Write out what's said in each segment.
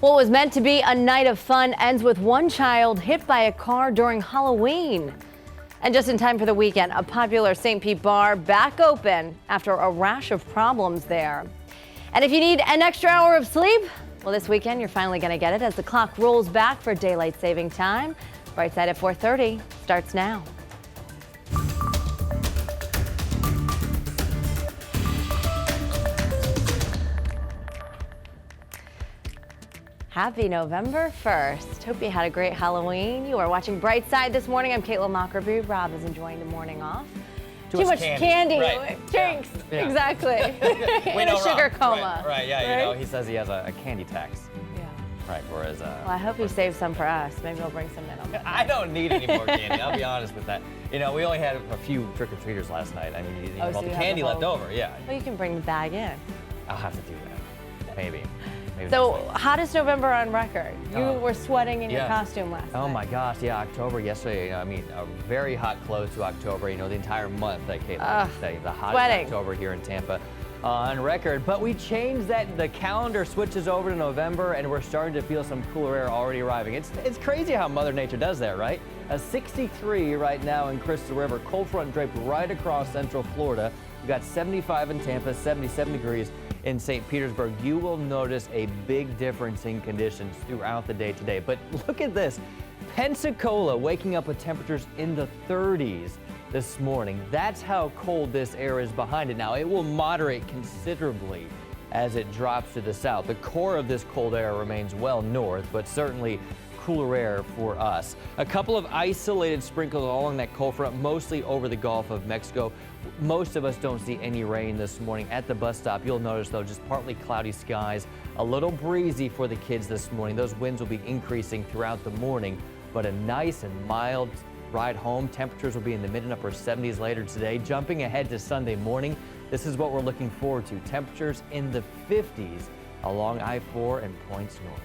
What was meant to be a night of fun ends with one child hit by a car during Halloween. And just in time for the weekend, a popular St. Pete bar back open after a rash of problems there. And if you need an extra hour of sleep, well, this weekend you're finally going to get it as the clock rolls back for daylight saving time. Bright Side at 4:30 starts now. Happy November 1st. Hope you had a great Halloween. You are watching Bright Side this morning. I'm Caitlin Mockerby. Rob is enjoying the morning off. Too much candy. Right. Drinks. Yeah. Exactly. In a sugar coma. Right. Yeah. Right? You know, he says he has a candy tax. Yeah. Right. Whereas. Well, I hope he saves some for us. Maybe we'll bring some in. I don't need any more candy. I'll be honest with that. You know, we only had a few trick-or-treaters last night. I mean, you know, the candy left over. Yeah. Well, you can bring the bag in. I'll have to do that. Maybe. So, hottest November on record. You were sweating in your costume last night. Oh my gosh, yeah, October yesterday. I mean, a very hot close to October. You know, the entire month, I can't say the hottest October here in Tampa on record. But we changed that. The calendar switches over to November, and we're starting to feel some cooler air already arriving. It's crazy how Mother Nature does that, right? A 63 right now in Crystal River. Cold front draped right across central Florida. We've got 75 in Tampa, 77 degrees in St. Petersburg. You will notice a big difference in conditions throughout the day today. But look at this. Pensacola waking up with temperatures in the 30s this morning. That's how cold this air is behind it. Now, it will moderate considerably as it drops to the south. The core of this cold air remains well north, but certainly cooler air for us. A couple of isolated sprinkles along that cold front, mostly over the Gulf of Mexico. Most of us don't see any rain this morning. At the bus stop, you'll notice, though, just partly cloudy skies. A little breezy for the kids this morning. Those winds will be increasing throughout the morning, but a nice and mild ride home. Temperatures will be in the mid and upper 70s later today. Jumping ahead to Sunday morning, this is what we're looking forward to. Temperatures in the 50s along I-4 and points north.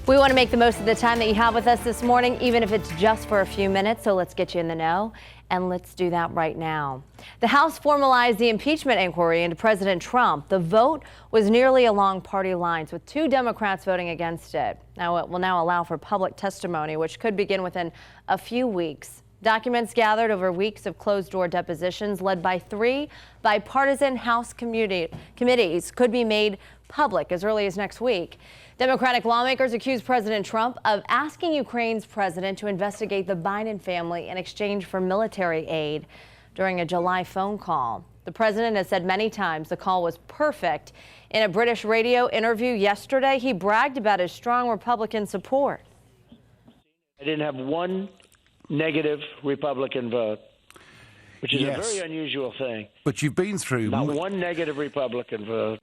We want to make the most of the time that you have with us this morning, even if it's just for a few minutes. So let's get you in the know, and let's do that right now. The House formalized the impeachment inquiry into President Trump. The vote was nearly along party lines, with 2 Democrats voting against it. Now it will now allow for public testimony, which could begin within a few weeks. Documents gathered over weeks of closed-door depositions led by 3 bipartisan House committees could be made public as early as next week. Democratic lawmakers accuse President Trump of asking Ukraine's president to investigate the Biden family in exchange for military aid during a July phone call. The president has said many times the call was perfect. In a British radio interview yesterday, he bragged about his strong Republican support. I didn't have one negative Republican vote, which is a very unusual thing. But you've been through not one negative Republican vote.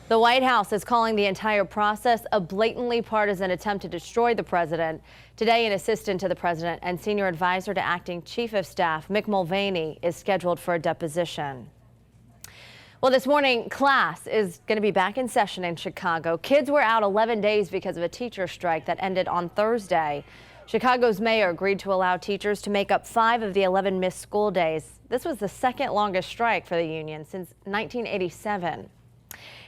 The White House is calling the entire process a blatantly partisan attempt to destroy the president. Today, an assistant to the president and senior advisor to acting chief of staff Mick Mulvaney is scheduled for a deposition. Well, this morning, class is going to be back in session in Chicago. Kids were out 11 days because of a teacher strike that ended on Thursday. Chicago's mayor agreed to allow teachers to make up 5 of the 11 missed school days. This was the second longest strike for the union since 1987.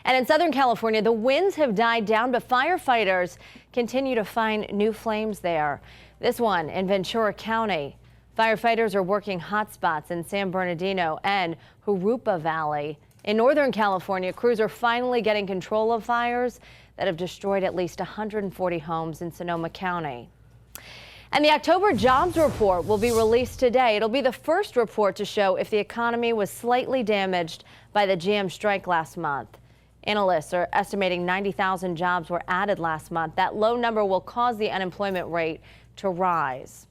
And in Southern California, the winds have died down, but firefighters continue to find new flames there. This one in Ventura County. Firefighters are working hot spots in San Bernardino and Jurupa Valley. In Northern California, crews are finally getting control of fires that have destroyed at least 140 homes in Sonoma County. And the October jobs report will be released today. It'll be the first report to show if the economy was slightly damaged by the GM strike last month. Analysts are estimating 90,000 jobs were added last month. That low number will cause the unemployment rate to rise.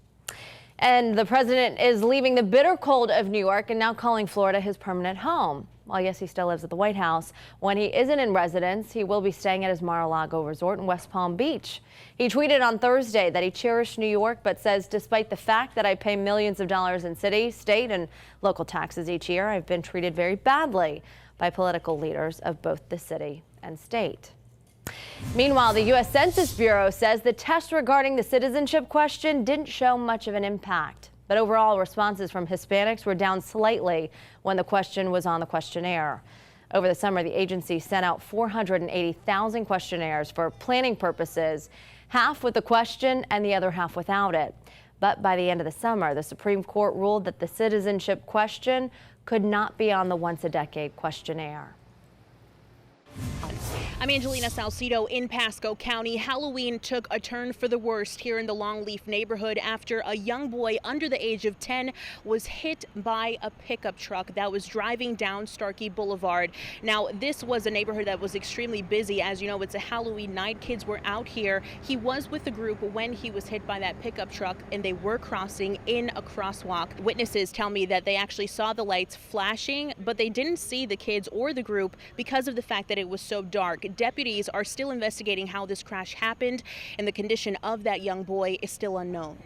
And the president is leaving the bitter cold of New York and now calling Florida his permanent home. While yes, he still lives at the White House, when he isn't in residence, he will be staying at his Mar-a-Lago resort in West Palm Beach. He tweeted on Thursday that he cherished New York, but says, despite the fact that I pay millions of dollars in city, state, and local taxes each year, I've been treated very badly by political leaders of both the city and state. Meanwhile, the U.S. Census Bureau says the test regarding the citizenship question didn't show much of an impact. But overall, responses from Hispanics were down slightly when the question was on the questionnaire. Over the summer, the agency sent out 480,000 questionnaires for planning purposes, half with the question and the other half without it. But by the end of the summer, the Supreme Court ruled that the citizenship question could not be on the once-a-decade questionnaire. I'm Angelina Salcido in Pasco County. Halloween took a turn for the worst here in the Longleaf neighborhood after a young boy under the age of 10 was hit by a pickup truck that was driving down Starkey Boulevard. Now, this was a neighborhood that was extremely busy. As you know, it's a Halloween night. Kids were out here. He was with the group when he was hit by that pickup truck, and they were crossing in a crosswalk. Witnesses tell me that they actually saw the lights flashing, but they didn't see the kids or the group because of the fact that it was so dark. Deputies are still investigating how this crash happened, and the condition of that young boy is still unknown.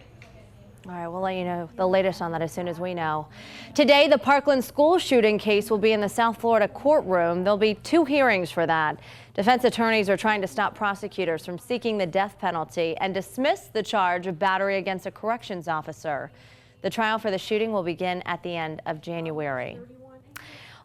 All right, we'll let you know the latest on that as soon as we know. Today, the Parkland school shooting case will be in the South Florida courtroom. There'll be 2 hearings for that. Defense attorneys are trying to stop prosecutors from seeking the death penalty and dismiss the charge of battery against a corrections officer. The trial for the shooting will begin at the end of January.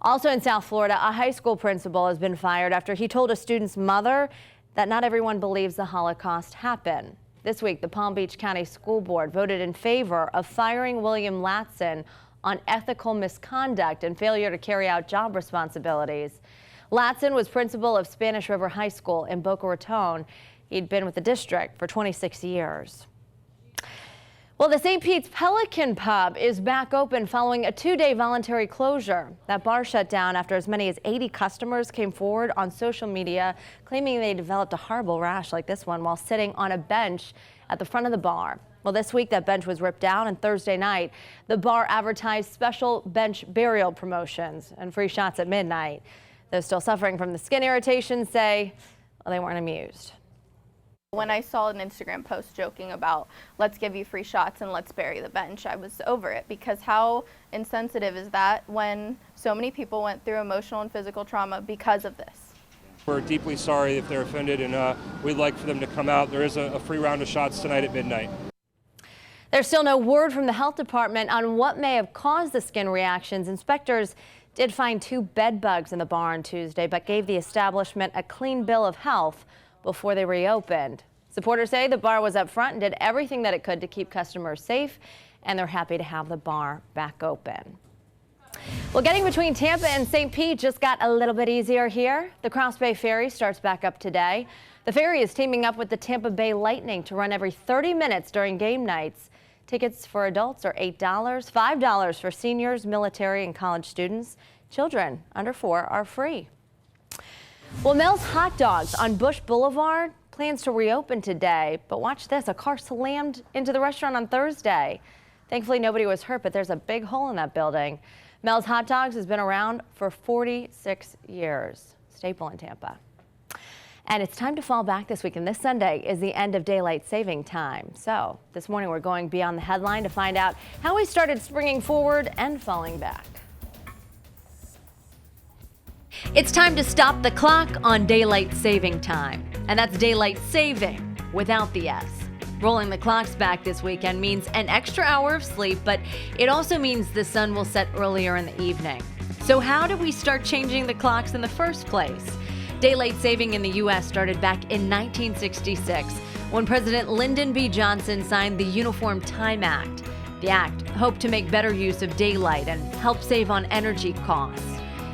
Also in South Florida, a high school principal has been fired after he told a student's mother that not everyone believes the Holocaust happened. This week, the Palm Beach County School Board voted in favor of firing William Latson on ethical misconduct and failure to carry out job responsibilities. Latson was principal of Spanish River High School in Boca Raton. He'd been with the district for 26 years. Well, the St. Pete's Pelican Pub is back open following a 2-day voluntary closure. That bar shut down after as many as 80 customers came forward on social media claiming they developed a horrible rash like this one while sitting on a bench at the front of the bar. Well, this week that bench was ripped down, and Thursday night the bar advertised special bench burial promotions and free shots at midnight. Those still suffering from the skin irritation say they weren't amused. When I saw an Instagram post joking about let's give you free shots and let's bury the bench, I was over it, because how insensitive is that when so many people went through emotional and physical trauma because of this? We're deeply sorry if they're offended, and we'd like for them to come out. There is a free round of shots tonight at midnight. There's still no word from the health department on what may have caused the skin reactions. Inspectors did find 2 bed bugs in the bar on Tuesday, but gave the establishment a clean bill of health before they reopened. Supporters say the bar was up front and did everything that it could to keep customers safe, and they're happy to have the bar back open. Well, getting between Tampa and St. Pete just got a little bit easier here. The Cross Bay Ferry starts back up today. The ferry is teaming up with the Tampa Bay Lightning to run every 30 minutes during game nights. Tickets for adults are $8, $5 for seniors, military, and college students. Children under 4 are free. Well, Mel's Hot Dogs on Bush Boulevard plans to reopen today, but watch this, a car slammed into the restaurant on Thursday. Thankfully, nobody was hurt, but there's a big hole in that building. Mel's Hot Dogs has been around for 46 years. Staple in Tampa. And it's time to fall back this week, and this Sunday is the end of daylight saving time. So this morning we're going beyond the headline to find out how we started springing forward and falling back. It's time to stop the clock on daylight saving time, and that's daylight saving without the S. Rolling the clocks back this weekend means an extra hour of sleep, but it also means the sun will set earlier in the evening. So how did we start changing the clocks in the first place? Daylight saving in the U.S. started back in 1966 when President Lyndon B. Johnson signed the Uniform Time Act. The act hoped to make better use of daylight and help save on energy costs.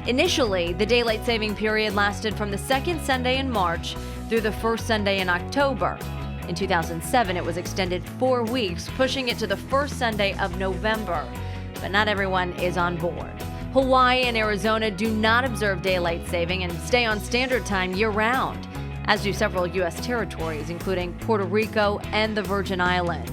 Initially, the daylight saving period lasted from the second Sunday in March through the first Sunday in October. In 2007, it was extended 4 weeks, pushing it to the first Sunday of November. But not everyone is on board. Hawaii and Arizona do not observe daylight saving and stay on standard time year-round, as do several U.S. territories, including Puerto Rico and the Virgin Islands.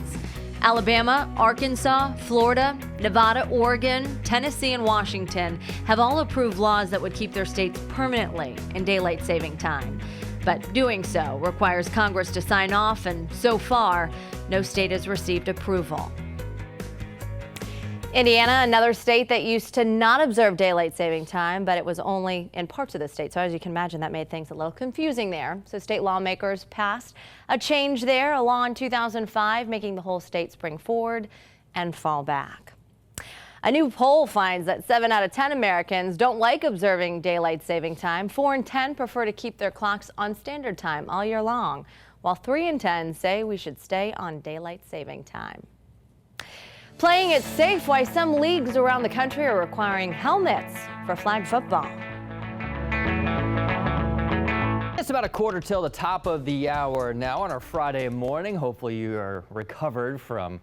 Alabama, Arkansas, Florida, Nevada, Oregon, Tennessee, and Washington have all approved laws that would keep their states permanently in daylight saving time. But doing so requires Congress to sign off, and so far, no state has received approval. Indiana, another state that used to not observe daylight saving time, but it was only in parts of the state. So as you can imagine, that made things a little confusing there. So state lawmakers passed a change there, a law in 2005, making the whole state spring forward and fall back. A new poll finds that 7 out of 10 Americans don't like observing daylight saving time. 4 in 10 prefer to keep their clocks on standard time all year long, while 3 in 10 say we should stay on daylight saving time. Playing it safe, why some leagues around the country are requiring helmets for flag football. It's about a quarter till the top of the hour now on our Friday morning. Hopefully you are recovered from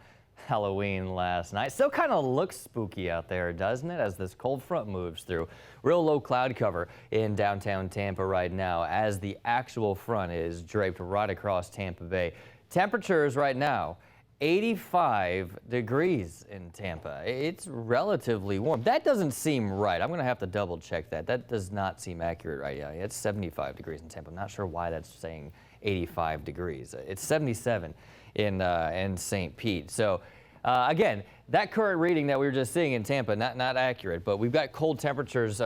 Halloween last night. Still kind of looks spooky out there, doesn't it, as this cold front moves through. Real low cloud cover in downtown Tampa right now as the actual front is draped right across Tampa Bay. Temperatures right now 85 degrees in Tampa. It's relatively warm. That doesn't seem right. I'm going to have to double check that. That does not seem accurate right now. It's 75 degrees in Tampa. I'm not sure why that's saying 85 degrees. It's 77 in St. Pete. So again, that current reading that we were just seeing in Tampa, not accurate, but we've got cold temperatures,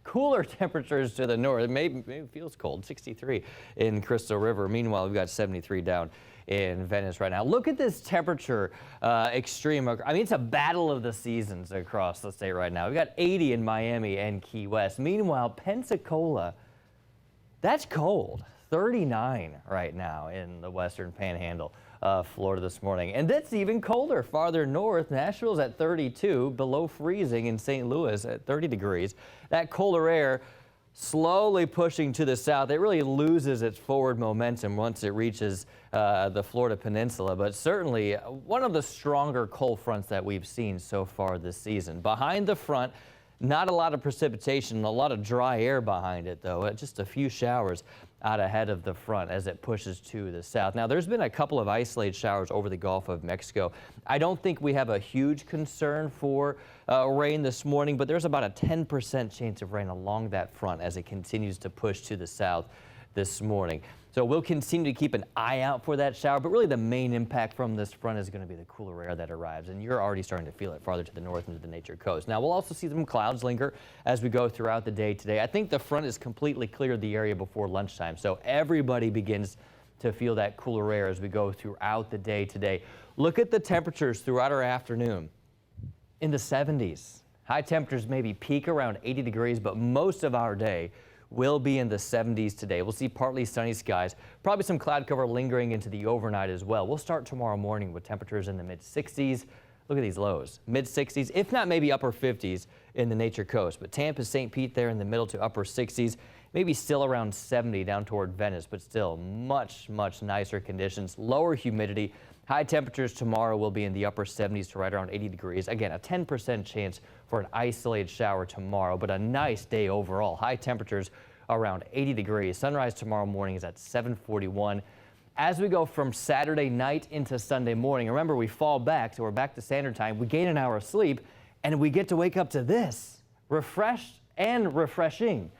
cooler temperatures to the north. It maybe feels cold, 63 in Crystal River. Meanwhile, we've got 73 down in Venice right now. Look at this temperature extreme. I mean, it's a battle of the seasons across the state right now. We've got 80 in Miami and Key West. Meanwhile, Pensacola, that's cold. 39 right now in the western panhandle of Florida this morning. And that's even colder farther north. Nashville's at 32, below freezing in St. Louis at 30 degrees. That colder air slowly pushing to the south. It really loses its forward momentum once it reaches the Florida Peninsula, but certainly one of the stronger cold fronts that we've seen so far this season. Behind the front, not a lot of precipitation, a lot of dry air behind it, though. Just a few showers out ahead of the front as it pushes to the south. Now, there's been a couple of isolated showers over the Gulf of Mexico. I don't think we have a huge concern for rain this morning, but there's about a 10% chance of rain along that front as it continues to push to the south this morning. So we'll continue to keep an eye out for that shower, but really the main impact from this front is going to be the cooler air that arrives, and you're already starting to feel it farther to the north into the nature coast. Now, we'll also see some clouds linger as we go throughout the day today. I think the front has completely cleared the area before lunchtime, so everybody begins to feel that cooler air as we go throughout the day today. Look at the temperatures throughout our afternoon. In the 70s. High temperatures maybe peak around 80 degrees, but most of our day will be in the 70s today. We'll see partly sunny skies, probably some cloud cover lingering into the overnight as well. We'll start tomorrow morning with temperatures in the mid-60s. Look at these lows, mid-60s, if not maybe upper 50s in the nature coast. But Tampa, St. Pete there in the middle to upper 60s, maybe still around 70 down toward Venice, but still much nicer conditions, lower humidity. High temperatures tomorrow will be in the upper 70s to right around 80 degrees. Again, a 10% chance for an isolated shower tomorrow, but a nice day overall. High temperatures around 80 degrees. Sunrise tomorrow morning is at 7:41. As we go from Saturday night into Sunday morning, remember we fall back, so we're back to standard time. We gain an hour of sleep, and we get to wake up to this. Refreshed and refreshing.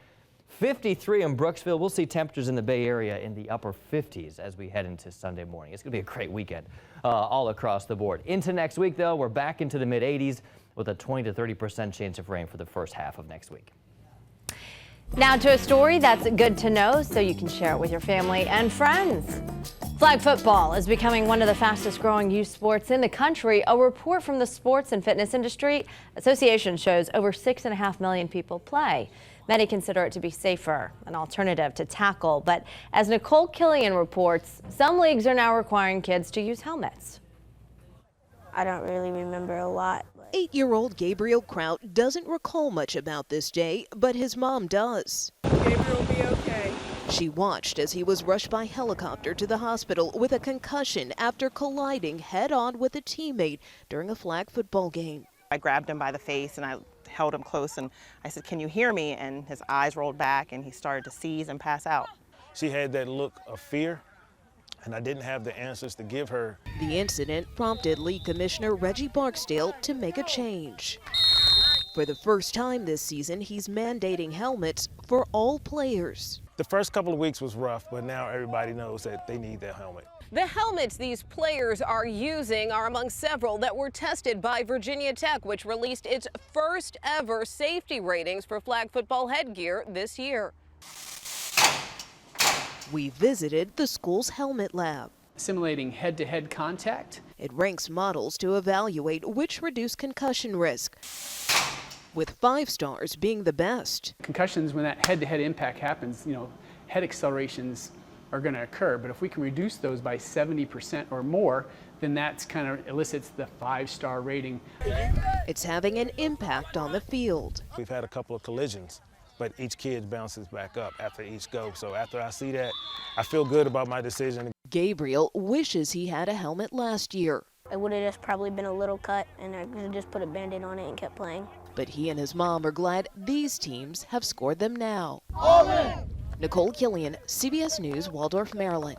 53 in Brooksville. We'll see temperatures in the Bay Area in the upper 50s as we head into Sunday morning. It's going to be a great weekend all across the board. Into next week, though, we're back into the mid-80s with a 20 to 30% chance of rain for the first half of next week. Now to a story that's good to know so you can share it with your family and friends. Flag football is becoming one of the fastest growing youth sports in the country. A report from the Sports and Fitness Industry Association shows over 6.5 million people play. Many consider it to be safer, an alternative to tackle. But as Nicole Killian reports, some leagues are now requiring kids to use helmets. I don't really remember a lot. 8-year-old Gabriel Kraut doesn't recall much about this day, but his mom does. Gabriel will be okay. She watched as he was rushed by helicopter to the hospital with a concussion after colliding head-on with a teammate during a flag football game. I grabbed him by the face and I held him close and I said, "Can you hear me?" And his eyes rolled back and he started to seize and pass out. She had that look of fear, and I didn't have the answers to give her. The incident prompted League Commissioner Reggie Barksdale to make a change. For the first time this season, he's mandating helmets for all players. The first couple of weeks was rough, but now everybody knows that they need their helmet. The helmets these players are using are among several that were tested by Virginia Tech, which released its first ever safety ratings for flag football headgear this year. We visited the school's helmet lab. Simulating head-to-head contact It ranks models to evaluate which reduce concussion risk, with 5 stars being the best. Concussions, when that head-to-head impact happens, head accelerations are going to occur. But if we can reduce those by 70% or more, then that's kind of elicits the 5-star rating. It's having an impact on the field. We've had a couple of collisions, but each kid bounces back up after each go. So after I see that, I feel good about my decision. Gabriel wishes he had a helmet last year. It would have just probably been a little cut, and I could have just put a Band-Aid on it and kept playing. But he and his mom are glad these teams have scored them now. Nicole Killian, CBS News, Waldorf, Maryland.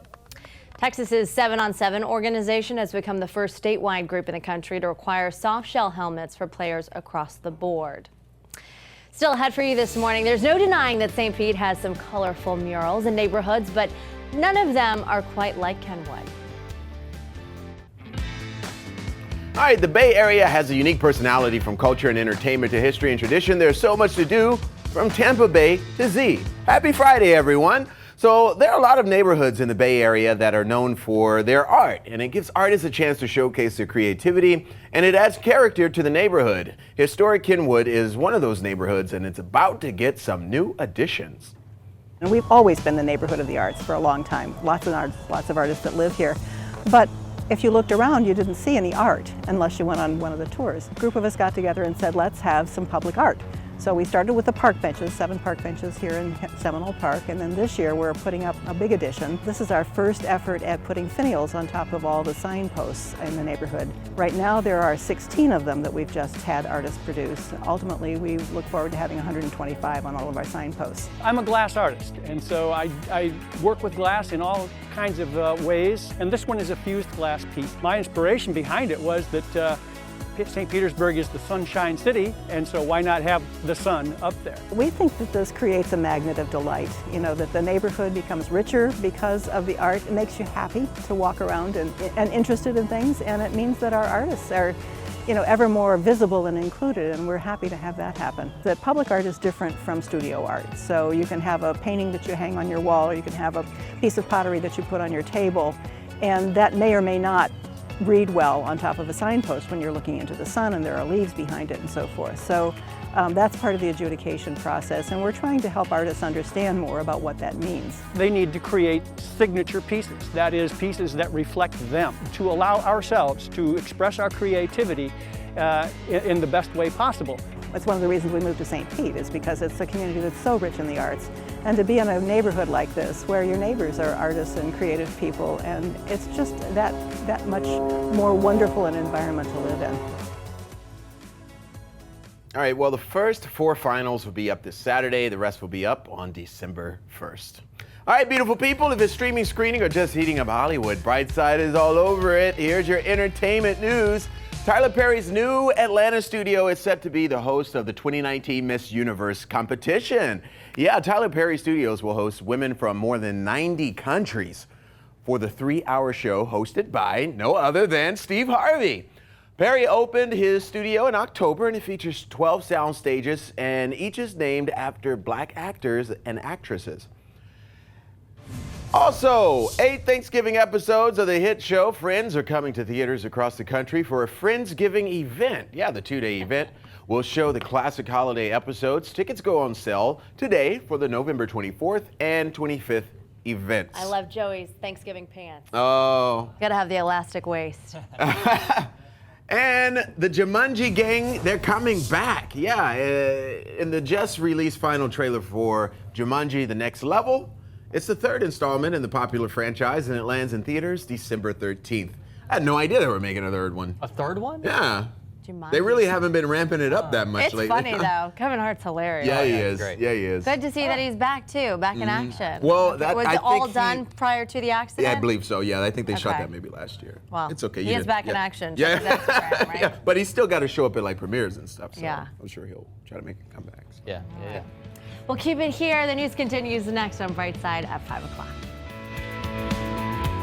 Texas's 7-on-7 organization has become the first statewide group in the country to require soft-shell helmets for players across the board. Still ahead for you this morning, there's no denying that St. Pete has some colorful murals in neighborhoods, but none of them are quite like Kenwood. All right, the Bay Area has a unique personality from culture and entertainment to history and tradition. There's so much to do from Tampa Bay to Z. Happy Friday, everyone. So there are a lot of neighborhoods in the Bay Area that are known for their art, and it gives artists a chance to showcase their creativity, and it adds character to the neighborhood. Historic Kenwood is one of those neighborhoods, and it's about to get some new additions. And we've always been the neighborhood of the arts for a long time. Lots of artists that live here. But if you looked around, you didn't see any art unless you went on one of the tours. A group of us got together and said, let's have some public art. So we started with the park benches, 7 park benches here in Seminole Park, and then this year we're putting up a big addition. This is our first effort at putting finials on top of all the signposts in the neighborhood. Right now there are 16 of them that we've just had artists produce. Ultimately, we look forward to having 125 on all of our signposts. I'm a glass artist, and so I work with glass in all kinds of ways, and this one is a fused glass piece. My inspiration behind it was that St. Petersburg is the sunshine city, and so why not have the sun up there? We think that this creates a magnet of delight, that the neighborhood becomes richer because of the art. It makes you happy to walk around and interested in things, and it means that our artists are ever more visible and included, and we're happy to have that happen. The public art is different from studio art, so you can have a painting that you hang on your wall, or you can have a piece of pottery that you put on your table, and that may or may not read well on top of a signpost when you're looking into the sun and there are leaves behind it and so forth. So that's part of the adjudication process, and we're trying to help artists understand more about what that means. They need to create signature pieces, that is, pieces that reflect them, to allow ourselves to express our creativity in the best way possible. That's one of the reasons we moved to St. Pete, is because it's a community that's so rich in the arts. And to be in a neighborhood like this, where your neighbors are artists and creative people, and it's just that much more wonderful an environment to live in. All right, well, the first 4 finals will be up this Saturday. The rest will be up on December 1st. All right, beautiful people, if it's streaming, screening, or just heating up Hollywood, Brightside is all over it. Here's your entertainment news. Tyler Perry's new Atlanta studio is set to be the host of the 2019 Miss Universe competition. Yeah, Tyler Perry Studios will host women from more than 90 countries for the 3-hour show hosted by no other than Steve Harvey. Perry opened his studio in October, and it features 12 sound stages, and each is named after Black actors and actresses. Also, 8 Thanksgiving episodes of the hit show Friends are coming to theaters across the country for a Friendsgiving event. Yeah, the 2-day event will show the classic holiday episodes. Tickets go on sale today for the November 24th and 25th events. I love Joey's Thanksgiving pants. Oh. Gotta have the elastic waist. And the Jumanji gang, they're coming back. Yeah, in the just released final trailer for Jumanji: The Next Level, it's the 3rd installment in the popular franchise, and it lands in theaters December 13th. I had no idea they were making a 3rd one. A 3rd one? Yeah. Jumanji. They really haven't been ramping it up that much it's lately. It's funny, though. Kevin Hart's hilarious. Yeah, he is. Great. Yeah, he is. Good to see that he's back, too, back in action. Well, was it all done prior to the accident? Yeah, I believe so. Yeah, I think they shot that maybe last year. Well, it's okay. He is back in action. Yeah. Check his Instagram, right? Yeah, but he's still got to show up at like premieres and stuff. So yeah. I'm sure he'll try to make comebacks. Yeah. Well, keep it here. The news continues next on Brightside at 5 o'clock.